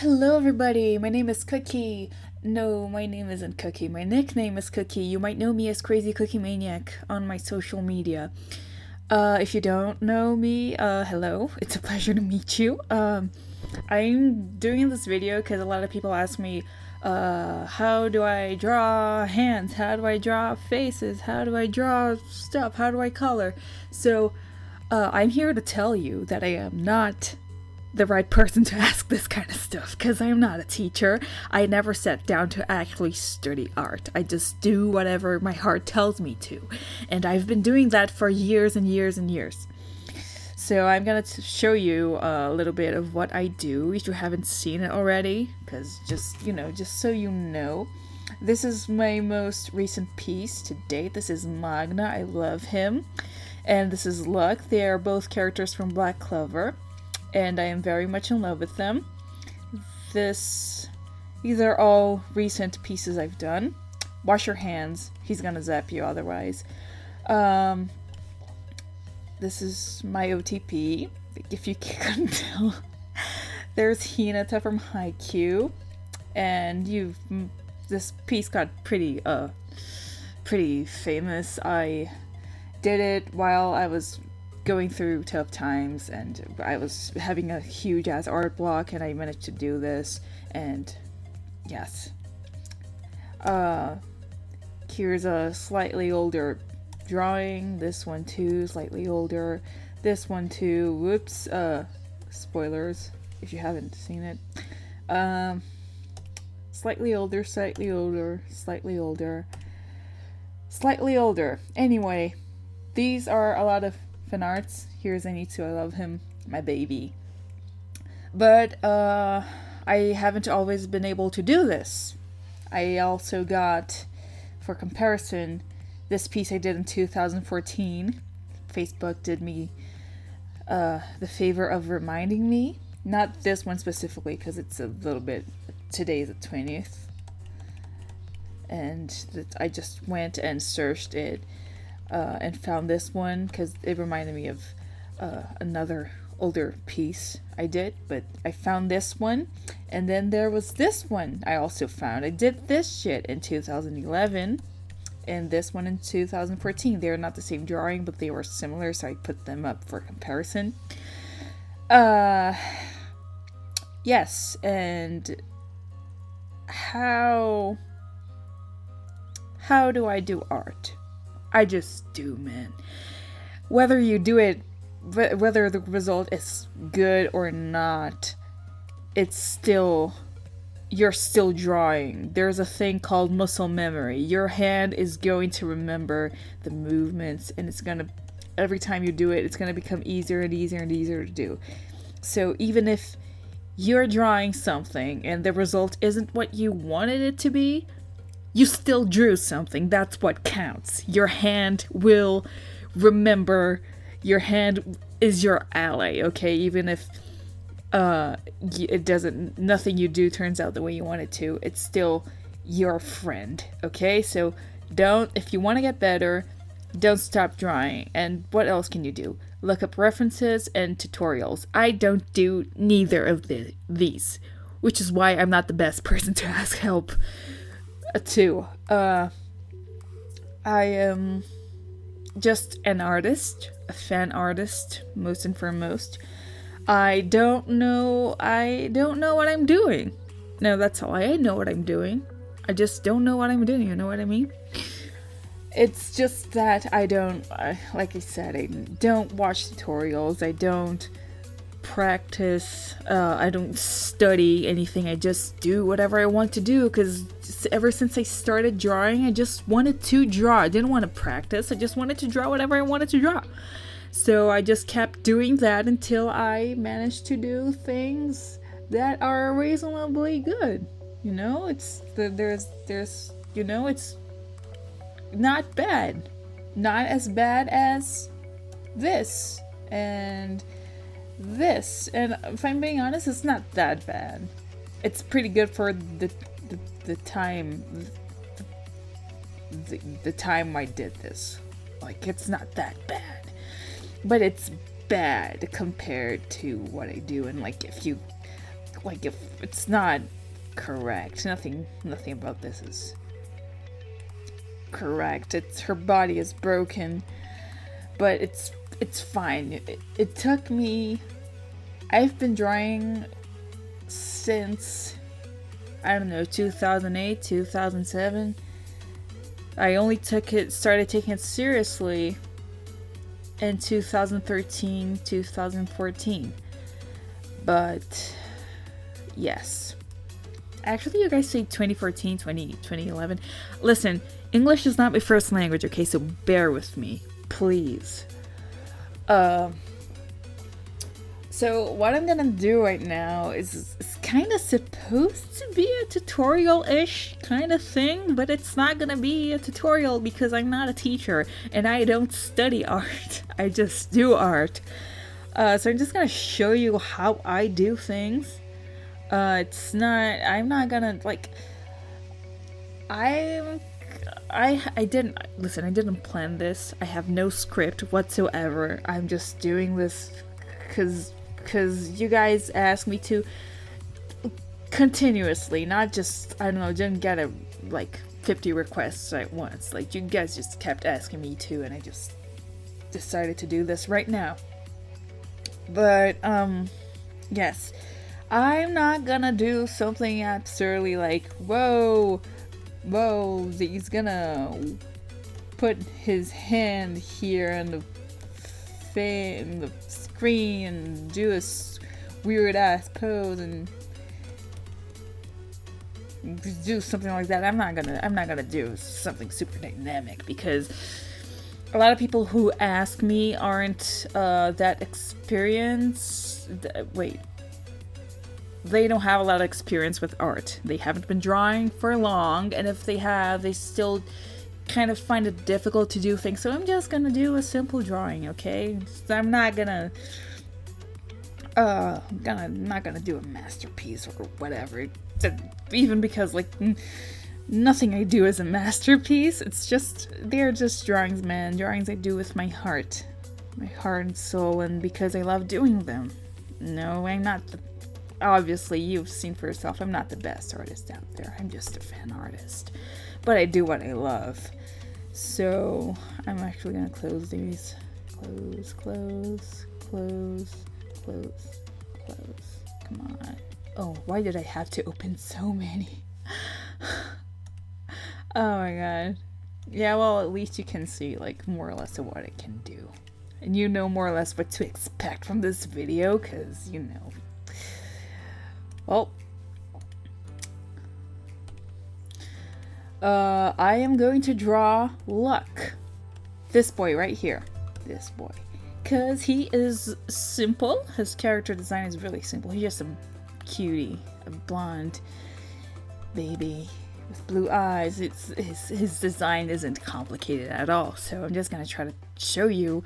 Hello, everybody. My name is Cookie. No, my name isn't Cookie. My nickname is Cookie. You might know me as CrazyCookieManiac on my social media. If you don't know me, hello. It's a pleasure to meet you. I'm doing this video because a lot of people ask me, how do I draw hands? How do I draw faces? How do I draw stuff? How do I color? So, I'm here to tell you that I am not the right person to ask this kind of stuff because I am not a teacher. I never sat down to actually study art. I just do whatever my heart tells me to. And I've been doing that for years and years and years. So I'm gonna show you a little bit of what I do if you haven't seen it already, because just so you know. This is my most recent piece to date. This is Magna. I love him. And this is Luck. They are both characters from Black Clover, and I am very much in love with them. These are all recent pieces I've done. Wash your hands. He's gonna zap you otherwise. This is my OTP, if you couldn't tell. There's Hinata from Haikyuu, and this piece got pretty famous. I did it while I was going through tough times, and I was having a huge ass art block, and I managed to do this. And yes, here's a slightly older drawing. This one too, slightly older. This one too. Whoops. Spoilers if you haven't seen it. Slightly older, slightly older, slightly older, slightly older. Anyway, these are a lot of fan arts. Here's Zenitsu, I love him, my baby. But I haven't always been able to do this. I also got, for comparison, this piece I did in 2014. Facebook did me the favor of reminding me. Not this one specifically, because it's a little bit, today's the 20th. And I just went and searched it and found this one because it reminded me of another older piece I did, but I found this one. And then there was this one I also found. I did this shit in 2011 and this one in 2014. They're not the same drawing, but they were similar, so I put them up for comparison. Yes, and how do I do art? I just do, man. Whether you do it, whether the result is good or not, you're still drawing. There's a thing called muscle memory. Your hand is going to remember the movements, and every time you do it, it's gonna become easier and easier and easier to do. So even if you're drawing something and the result isn't what you wanted it to be, you still drew something. That's what counts. Your hand will remember. Your hand is your ally, okay? Even if nothing you do turns out the way you want it to, it's still your friend, okay? So if you want to get better, don't stop drawing. And what else can you do? Look up references and tutorials. I don't do neither of these, which is why I'm not the best person to ask help to. I am just an artist, a fan artist, most and foremost. I don't know what I'm doing. No, that's all. I know what I'm doing. I just don't know what I'm doing, you know what I mean? It's just that like I said, I don't watch tutorials, I don't practice, I don't study anything, I just do whatever I want to do, because ever since I started drawing, I just wanted to draw. I didn't want to practice, I just wanted to draw whatever I wanted to draw. So I just kept doing that until I managed to do things that are reasonably good. It's not bad. Not as bad as this and this. And if I'm being honest, it's not that bad. It's pretty good for the time the time I did this. Like, it's not that bad. But it's bad compared to what I do. And like, if you like, if it's not correct, nothing about this is correct. Her body is broken, but it's fine. It took me, I've been drawing since, I don't know, 2008, 2007. I only started taking it seriously in 2013, 2014. But yes. Actually, you guys say 2014, 2011. Listen, English is not my first language, okay? So bear with me, please. So what I'm gonna do right now is kind of supposed to be a tutorial-ish kind of thing, but it's not gonna be a tutorial because I'm not a teacher and I don't study art. I just do art. So I'm just gonna show you how I do things. I'm not gonna, like, I didn't plan this. I have no script whatsoever. I'm just doing this because you guys asked me to continuously, not just, I don't know, didn't get 50 requests at once. Like, you guys just kept asking me to, and I just decided to do this right now. But, yes, I'm not gonna do something absurdly like, whoa, he's gonna put his hand here in the screen and do a weird ass pose and do something like that. I'm not gonna do something super dynamic because a lot of people who ask me aren't that experienced. They don't have a lot of experience with art. They haven't been drawing for long, and if they have, they still kind of find it difficult to do things. So I'm just gonna do a simple drawing, okay? So I'm not gonna not gonna do a masterpiece or whatever. Even because, like, nothing I do is a masterpiece. They're just drawings, man. Drawings I do with my heart and soul, and because I love doing them. No, I'm not. Obviously, you've seen for yourself, I'm not the best artist out there. I'm just a fan artist. But I do what I love. So, I'm actually gonna close these. Close. Come on. Oh, why did I have to open so many? Oh my god. Yeah, well, at least you can see, like, more or less of what it can do. And you know more or less what to expect from this video, because, you know. Well, I am going to draw Luck. This boy right here. This boy. Because he is simple. His character design is really simple. He's just a cutie. A blonde baby with blue eyes. His design isn't complicated at all. So I'm just going to try to show you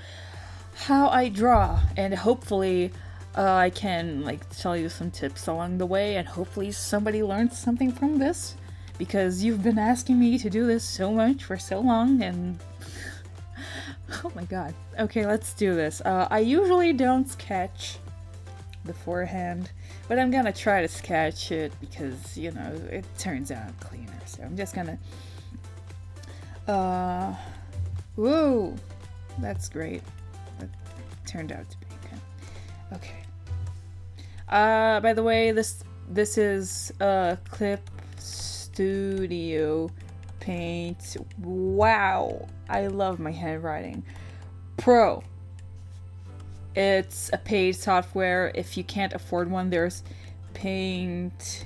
how I draw. And hopefully I can, like, tell you some tips along the way. And hopefully somebody learns something from this. Because you've been asking me to do this so much for so long, and oh my god. Okay, let's do this. I usually don't sketch beforehand, but I'm gonna try to sketch it because, you know, it turns out cleaner. So I'm just gonna... Whoa! That's great. That turned out to be good. Okay. By the way, this is Clip Studio Paint. Wow, I love my handwriting. Pro. It's a paid software. If you can't afford one, there's Paint,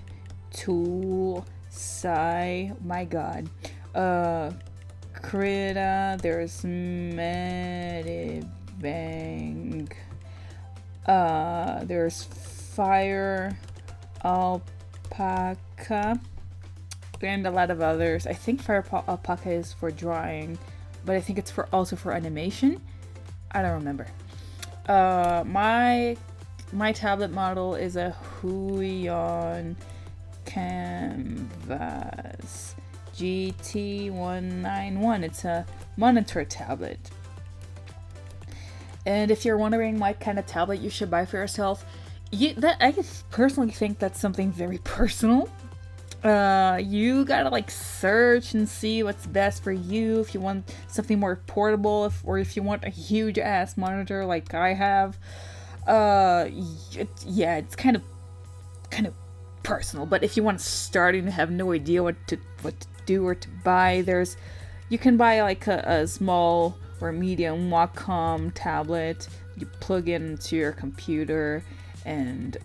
Tool, Sai, my god. Krita, there's Medibang. There's Fire, Alpaca, and a lot of others. I think Fire Alpaca is for drawing, but I think it's also for animation. I don't remember. My tablet model is a Huion Canvas GT191. It's a monitor tablet. And if you're wondering what kind of tablet you should buy for yourself, that I personally think that's something very personal. You gotta like search and see what's best for you. If you want something more portable, or if you want a huge ass monitor like I have, yeah, it's kind of personal. But if you want to start and have no idea what to do or to buy, you can buy like a small or medium Wacom tablet. You plug it into your computer and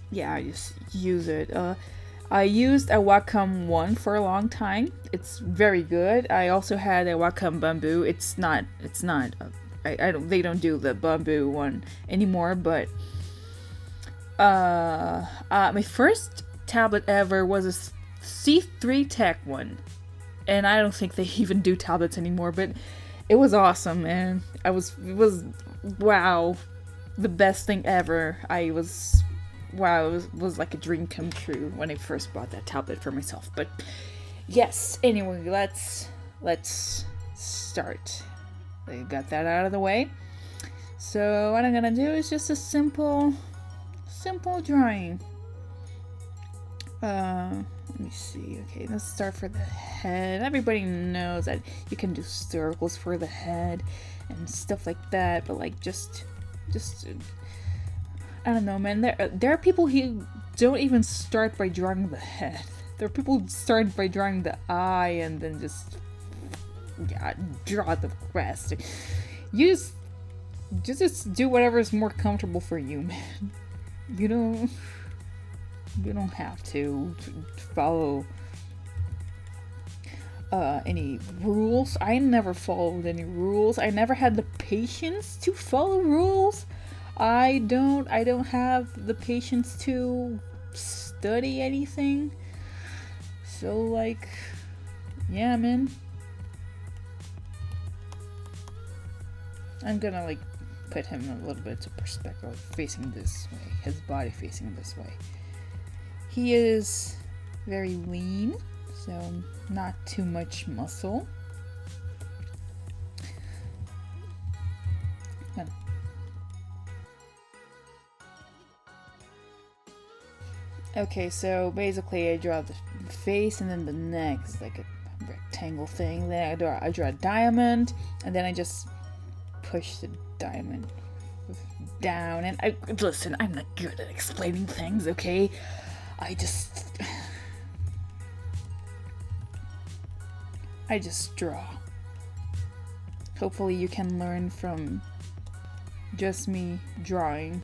yeah, I just use it. I used a Wacom one for a long time. It's very good. I also had a Wacom Bamboo. It's not. I don't. They don't do the Bamboo one anymore. But my first tablet ever was a C3 Tech one, and I don't think they even do tablets anymore. But it was awesome, man. It was wow, the best thing ever. Wow, it was like a dream come true when I first bought that tablet for myself. But yes, anyway, let's start. I got that out of the way. So what I'm gonna do is just a simple drawing. Let me see. Okay, let's start for the head. Everybody knows that you can do circles for the head and stuff like that, but like just I don't know, man. There are people who don't even start by drawing the head. There are people who start by drawing the eye and then just draw the rest. You just do whatever is more comfortable for you, man. You don't have to follow any rules. I never followed any rules. I never had the patience to follow rules. I don't have the patience to study anything. So like, yeah, man. I'm gonna like put him a little bit into perspective, facing this way, his body facing this way. He is very lean, so not too much muscle. Okay, so basically I draw the face and then the neck is like a rectangle thing. Then I draw a diamond, and then I just push the diamond down. And listen, I'm not good at explaining things, okay? I just draw. Hopefully you can learn from just me drawing.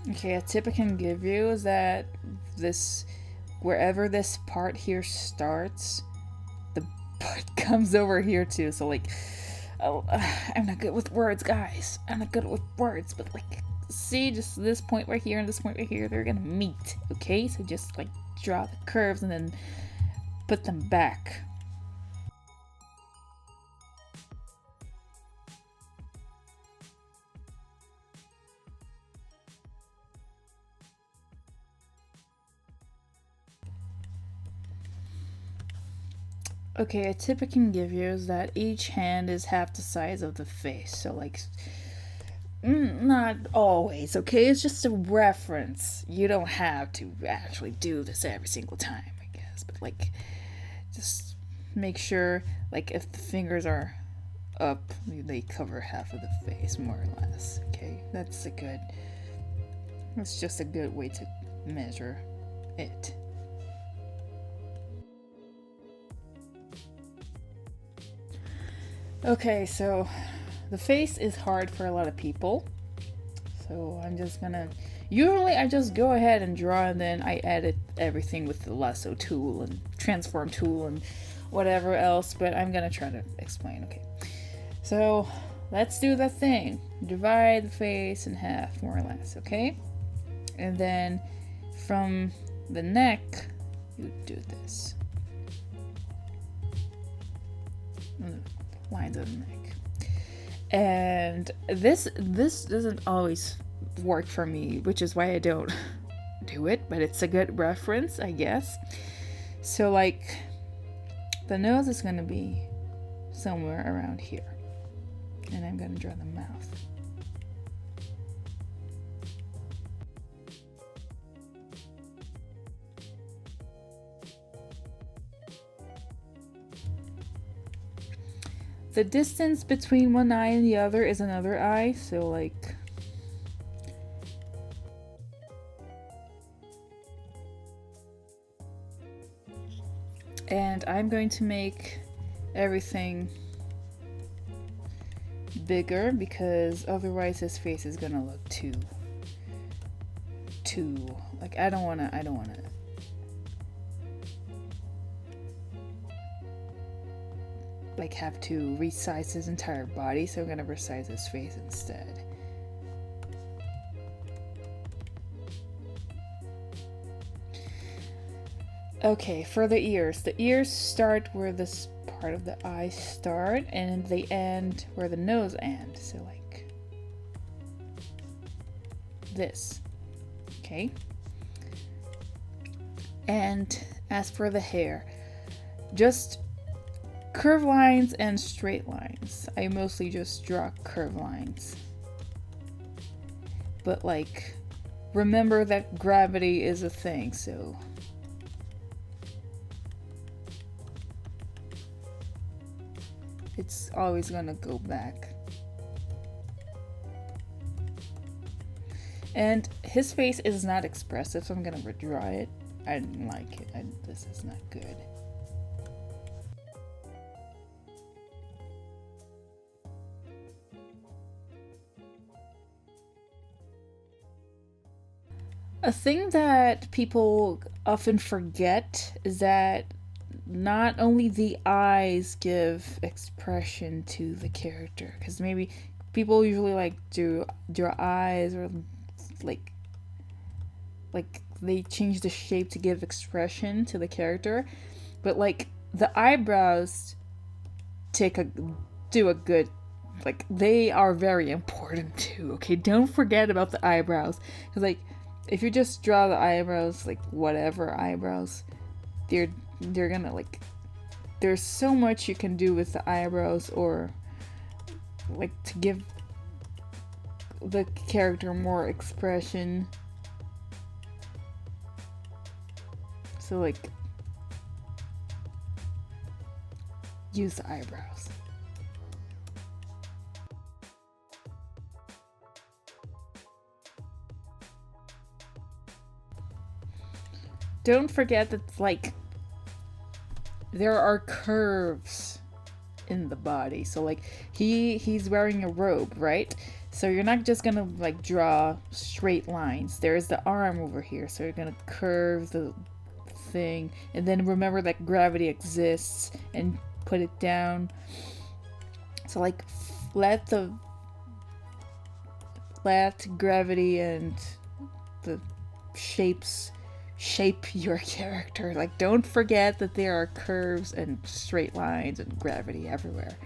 Okay, a tip I can give you is that wherever this part here starts, the butt comes over here too. So like, I'm not good with words, guys. I'm not good with words, but like, see, just this point right here and this point right here, they're gonna meet. Okay, so just like draw the curves and then put them back. Okay, a tip I can give you is that each hand is half the size of the face. So like, not always, okay? It's just a reference. You don't have to actually do this every single time, I guess. But like, just make sure, like, if the fingers are up, they cover half of the face, more or less, okay? That's just a good way to measure it. Okay, so the face is hard for a lot of people. So I'm just gonna... Usually I just go ahead and draw, and then I edit everything with the lasso tool and transform tool and whatever else, but I'm gonna try to explain, okay? So let's do that thing. Divide the face in half, more or less, okay? And then from the neck, you do this. Lines of the neck. And this doesn't always work for me, which is why I don't do it, but it's a good reference, I guess. So like, the nose is gonna be somewhere around here. And I'm going to draw the mouth. The distance between one eye and the other is another eye, so like... And I'm going to make everything bigger because otherwise his face is gonna look too like I don't wanna like have to resize his entire body, so I'm gonna resize his face instead. Okay, for the ears start where this part of the eye start and they end where the nose ends, so like this. Okay, and as for the hair, just curved lines and straight lines. I mostly just draw curved lines, but like remember that gravity is a thing, so it's always gonna go back. And his face is not expressive, so I'm gonna redraw it. I didn't like it. This is not good. A thing that people often forget is that not only the eyes give expression to the character, because maybe people usually like draw eyes or like they change the shape to give expression to the character, but like the eyebrows do a good, like they are very important too. Okay, don't forget about the eyebrows, because like if you just draw the eyebrows like whatever eyebrows, they're gonna like, there's so much you can do with the eyebrows, or like to give the character more expression. So like use the eyebrows. Don't forget that like there are curves in the body. So like he's wearing a robe, right? So you're not just gonna like draw straight lines. There's the arm over here, so you're gonna curve the thing, and then remember that gravity exists and put it down. So like let gravity and the shapes shape your character. Like don't forget that there are curves and straight lines and gravity everywhere.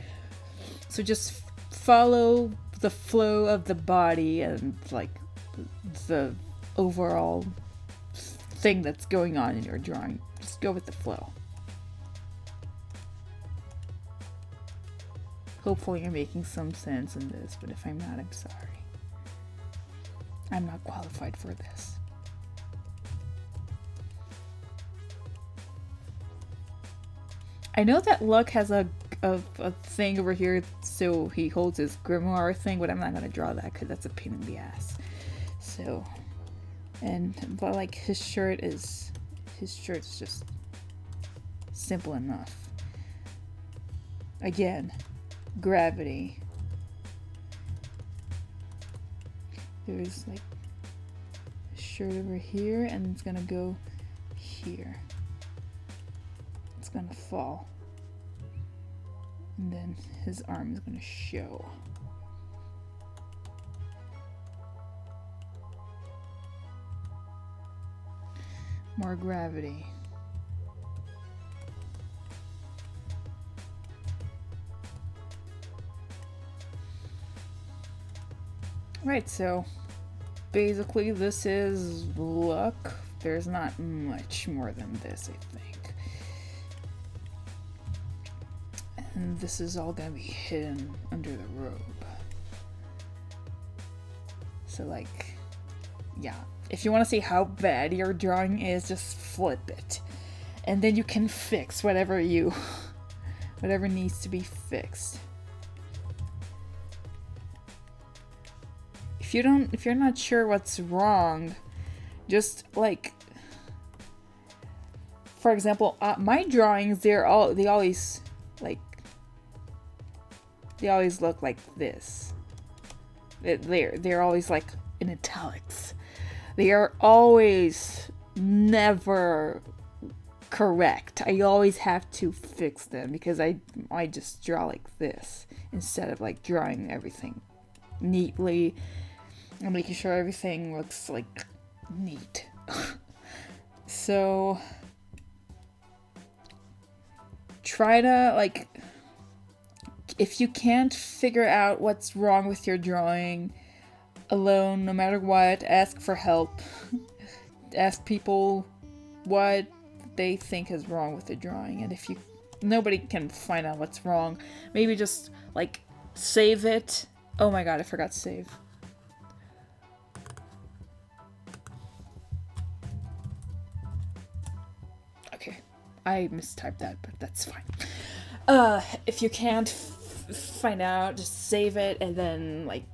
So just follow the flow of the body and like the overall thing that's going on in your drawing. Just go with the flow. Hopefully I'm making some sense in this, but if I'm not, I'm sorry. I'm not qualified for this. I know that Luck has a thing over here, so he holds his grimoire thing, but I'm not gonna draw that because that's a pain in the ass. So, but like his shirt is just simple enough. Again, gravity. There's like a shirt over here, and it's gonna go here. It's gonna fall, and then his arm is gonna show. More gravity. Right, so basically this is Luck. There's not much more than this, I think. And this is all gonna be hidden under the robe. So like, yeah. If you want to see how bad your drawing is, just flip it. And then you can fix whatever needs to be fixed. If you're not sure what's wrong, just like, for example, my drawings, they always look like this. They're always like in italics. They are always never correct. I always have to fix them because I just draw like this instead of like drawing everything neatly and making sure everything looks like neat. So try to, like, if you can't figure out what's wrong with your drawing alone, no matter what, ask for help. Ask people what they think is wrong with the drawing, and if nobody can find out what's wrong, maybe just like save it. Oh my god, I forgot to save. Okay, I mistyped that, but that's fine. If you can't find out, just save it, and then, like,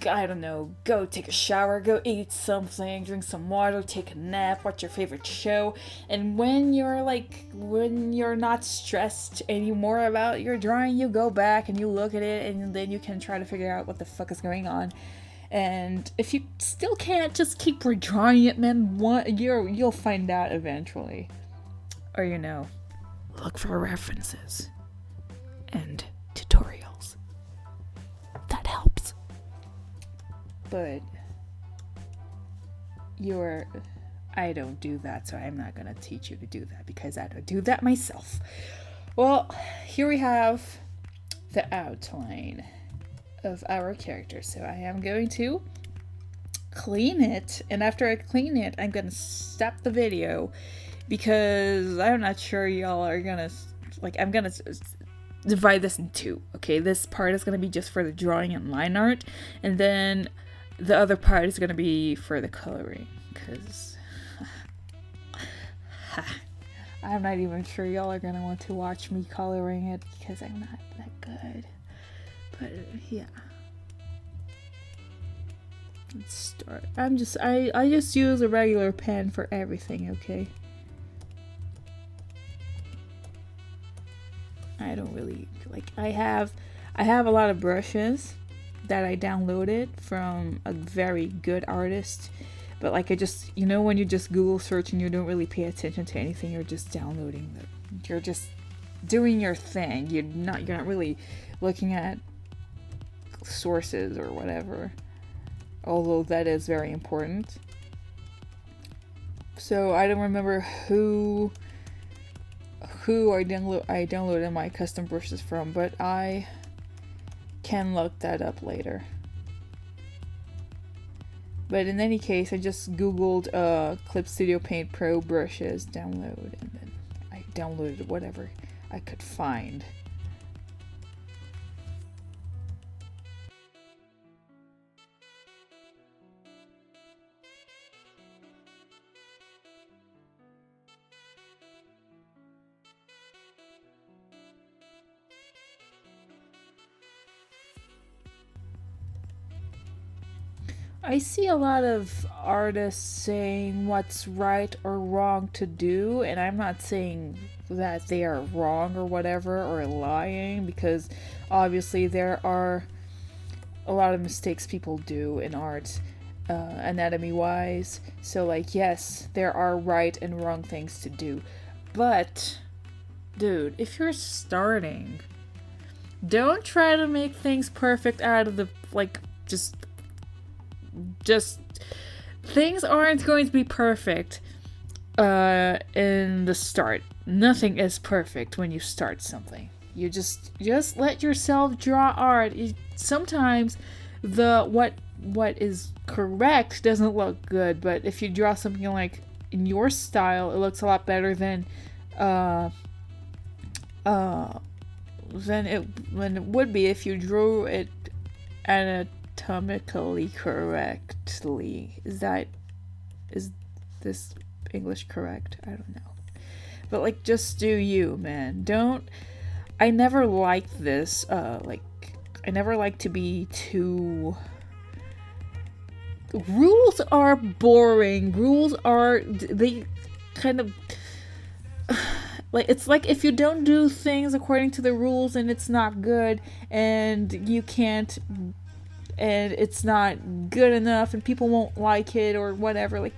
I don't know, go take a shower, go eat something, drink some water, take a nap, watch your favorite show, and when you're not stressed anymore about your drawing, you go back and you look at it, and then you can try to figure out what the fuck is going on. And if you still can't, just keep redrawing it, man. You'll find out eventually. Or, look for references and tutorials. That helps. But I don't do that, so I'm not gonna teach you to do that because I don't do that myself. Well, here we have the outline of our character. So I am going to clean it, and after I clean it, I'm gonna stop the video because I'm not sure y'all are gonna, I'm gonna divide this in two. Okay, this part is gonna be just for the drawing and line art, and then the other part is gonna be for the coloring, because I'm not even sure y'all are gonna want to watch me coloring it because I'm not that good. But yeah, let's start. I just use a regular pen for everything. Okay, I don't really I have a lot of brushes that I downloaded from a very good artist, but I just, when you just Google search and you don't really pay attention to anything, you're just downloading you're just doing your thing. You're not really looking at sources or whatever, although that is very important. So I don't remember who I downloaded my custom brushes from, but I can look that up later. But in any case, I just googled Clip Studio Paint Pro brushes download, and then I downloaded whatever I could find. I see a lot of artists saying what's right or wrong to do, and I'm not saying that they are wrong or whatever, or lying, because obviously there are a lot of mistakes people do in art, anatomy-wise. So, yes, there are right and wrong things to do. But, dude, if you're starting, don't try to make things perfect out of the, just things aren't going to be perfect in the start. Nothing is perfect when you start something. You just let yourself draw art. Sometimes what is correct doesn't look good, but if you draw something in your style, it looks a lot better than than it would be if you drew it anatomically correctly. Is this English correct? I don't know. But like, just do you, man. Don't. I never liked this. I never like to be too. Rules are boring. Rules are, they kind of like, it's like if you don't do things according to the rules and it's not good, and you can't, and it's not good enough and people won't like it or whatever. Like,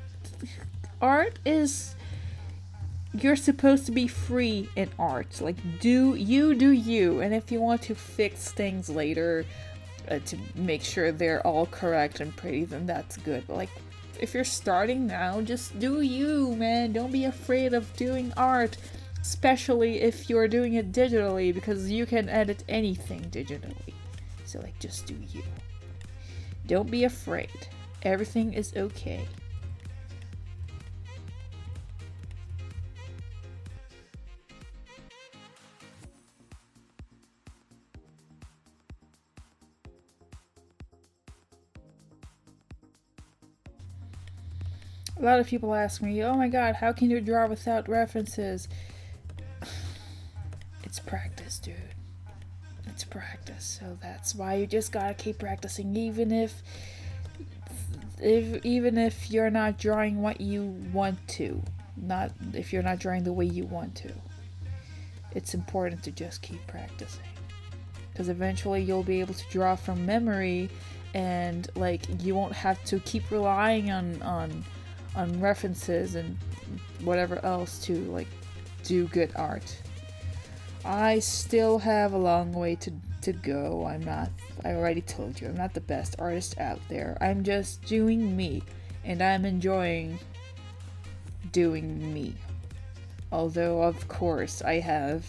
art is, you're supposed to be free in art. Like, do you, and if you want to fix things later, to make sure they're all correct and pretty, then that's good. But like, if you're starting now, just do you, man. Don't be afraid of doing art, especially if you're doing it digitally, because you can edit anything digitally. So like, just do you. Don't be afraid. Everything is okay. A lot of people ask me, oh my god, how can you draw without references? It's practice, dude. It's practice. So that's why you just gotta keep practicing, even if you're not drawing what you want to. Not if you're not drawing the way you want to. It's important to just keep practicing. Because eventually you'll be able to draw from memory, and like, you won't have to keep relying on references and whatever else to like do good art. I still have a long way to go. I already told you, I'm not the best artist out there. I'm just doing me, and I'm enjoying doing me. Although, of course, I have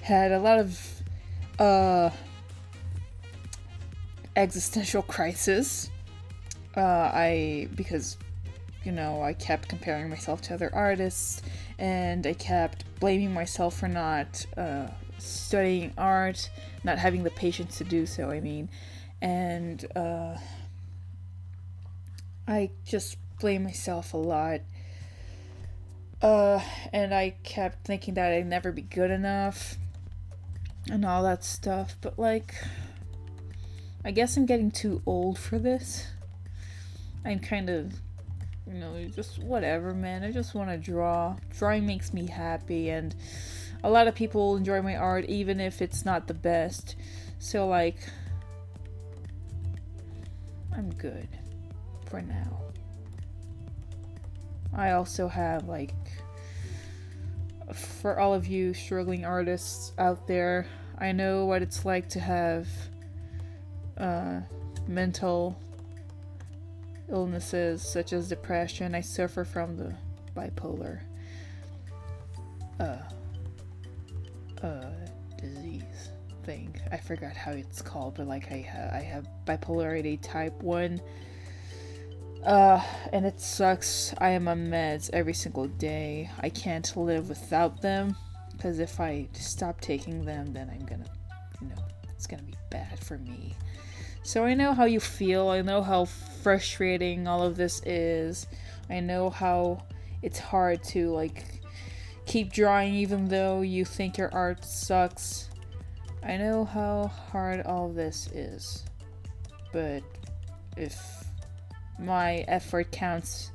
had a lot of existential crisis. Because I kept comparing myself to other artists, and I kept blaming myself for not studying art, not having the patience to do so, and I just blame myself a lot, and I kept thinking that I'd never be good enough, and all that stuff, but like, I guess I'm getting too old for this. I'm kind of, just whatever, man. I just want to draw. Drawing makes me happy, and a lot of people enjoy my art, even if it's not the best. So, like, I'm good for now. I also have, like, for all of you struggling artists out there, I know what it's like to have mental illnesses such as depression. I suffer from the bipolar disease thing. I forgot how it's called, but like, I have bipolarity type 1, and it sucks. I am on meds every single day. I can't live without them, because if I stop taking them, then I'm gonna, it's gonna be bad for me. So I know how you feel. I know how frustrating all of this is. I know how it's hard to, like, keep drawing even though you think your art sucks. I know how hard all this is. But if my effort counts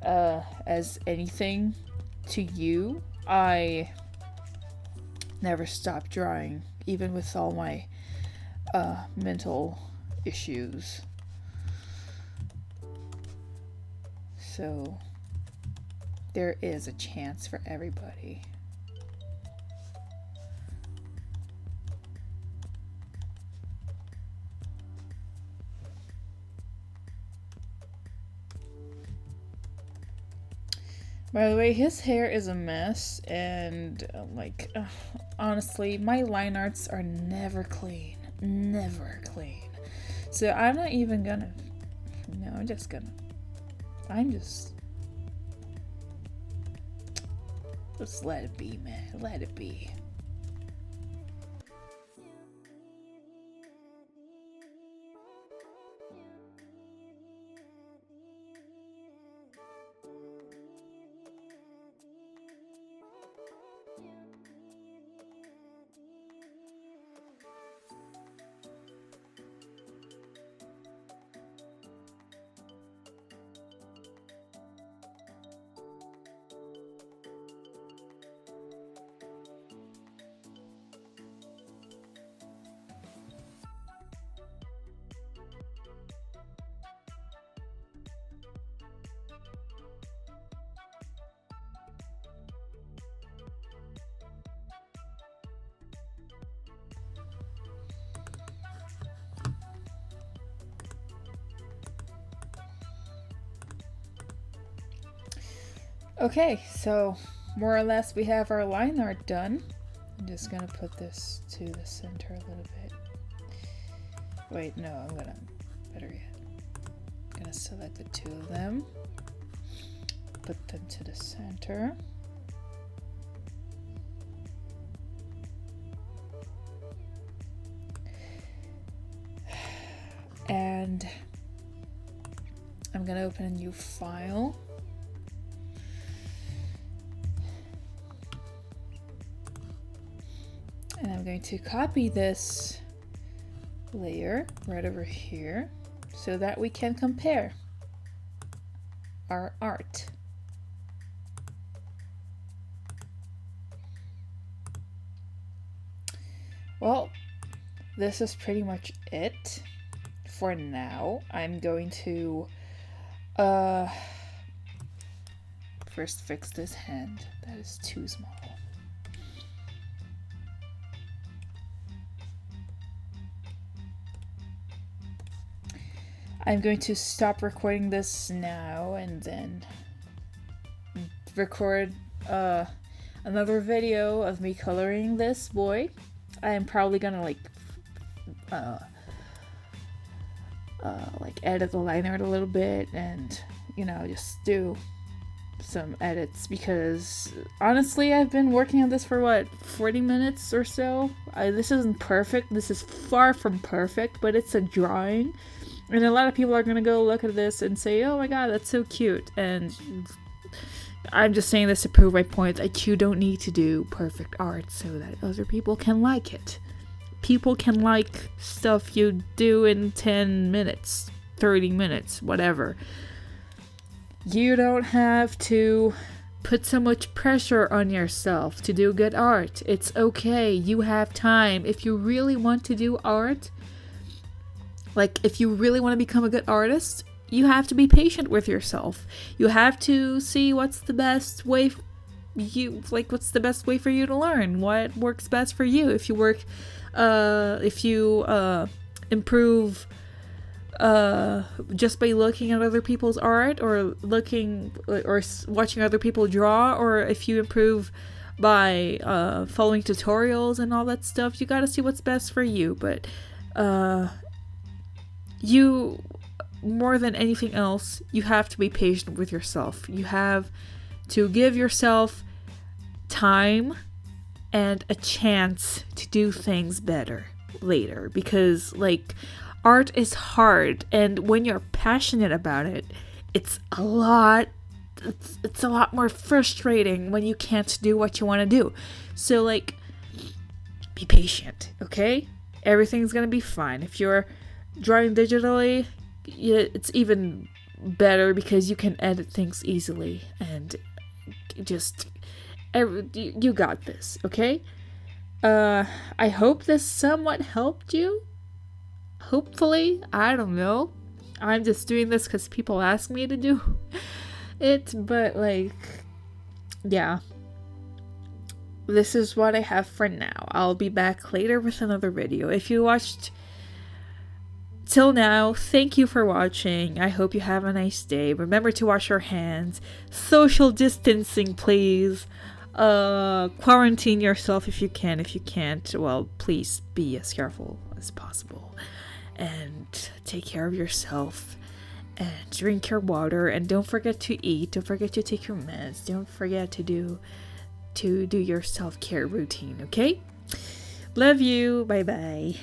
as anything to you, I never stop drawing, even with all my mental issues. So there is a chance for everybody. By the way, his hair is a mess, and honestly, my line arts are never clean. Never clean. So I'm not even gonna. No, I'm just. Just let it be, man. Let it be. Okay, so more or less we have our line art done. I'm just gonna put this to the center a little bit. Wait, no, I'm gonna, better yet, I'm gonna select the two of them, put them to the center. And I'm gonna open a new file. And I'm going to copy this layer right over here so that we can compare our art. Well, this is pretty much it for now. I'm going to first fix this hand. That is too small. I'm going to stop recording this now and then record another video of me coloring this boy. I'm probably gonna like edit the line art a little bit and, you know, just do some edits because honestly I've been working on this for what, 40 minutes or so. This isn't perfect. This is far from perfect, but it's a drawing. And a lot of people are gonna go look at this and say, oh my god, that's so cute. And I'm just saying this to prove my point that you don't need to do perfect art so that other people can like it. People can like stuff you do in 10 minutes, 30 minutes, whatever. You don't have to put so much pressure on yourself to do good art. It's okay. You have time. If you really want to do art, like if you really want to become a good artist, you have to be patient with yourself. You have to see what's the best way what's the best way for you to learn, what works best for you. If you improve just by looking at other people's art or watching other people draw, or if you improve by following tutorials and all that stuff, you got to see what's best for you. But you, more than anything else, you have to be patient with yourself. You have to give yourself time and a chance to do things better later, because like art is hard, and when you're passionate about it, it's a lot more frustrating when you can't do what you want to do. So like, be patient, okay? Everything's gonna be fine. If you're drawing digitally, it's even better because you can edit things easily and just you got this, okay? I hope this somewhat helped you. Hopefully, I don't know. I'm just doing this because people ask me to do it, but like, yeah. This is what I have for now. I'll be back later with another video. If you watched till now, thank you for watching. I hope you have a nice day. Remember to wash your hands. Social distancing, please. Quarantine yourself if you can. If you can't, well, please be as careful as possible. And take care of yourself. And drink your water. And don't forget to eat. Don't forget to take your meds. Don't forget to do your self-care routine, okay? Love you. Bye-bye.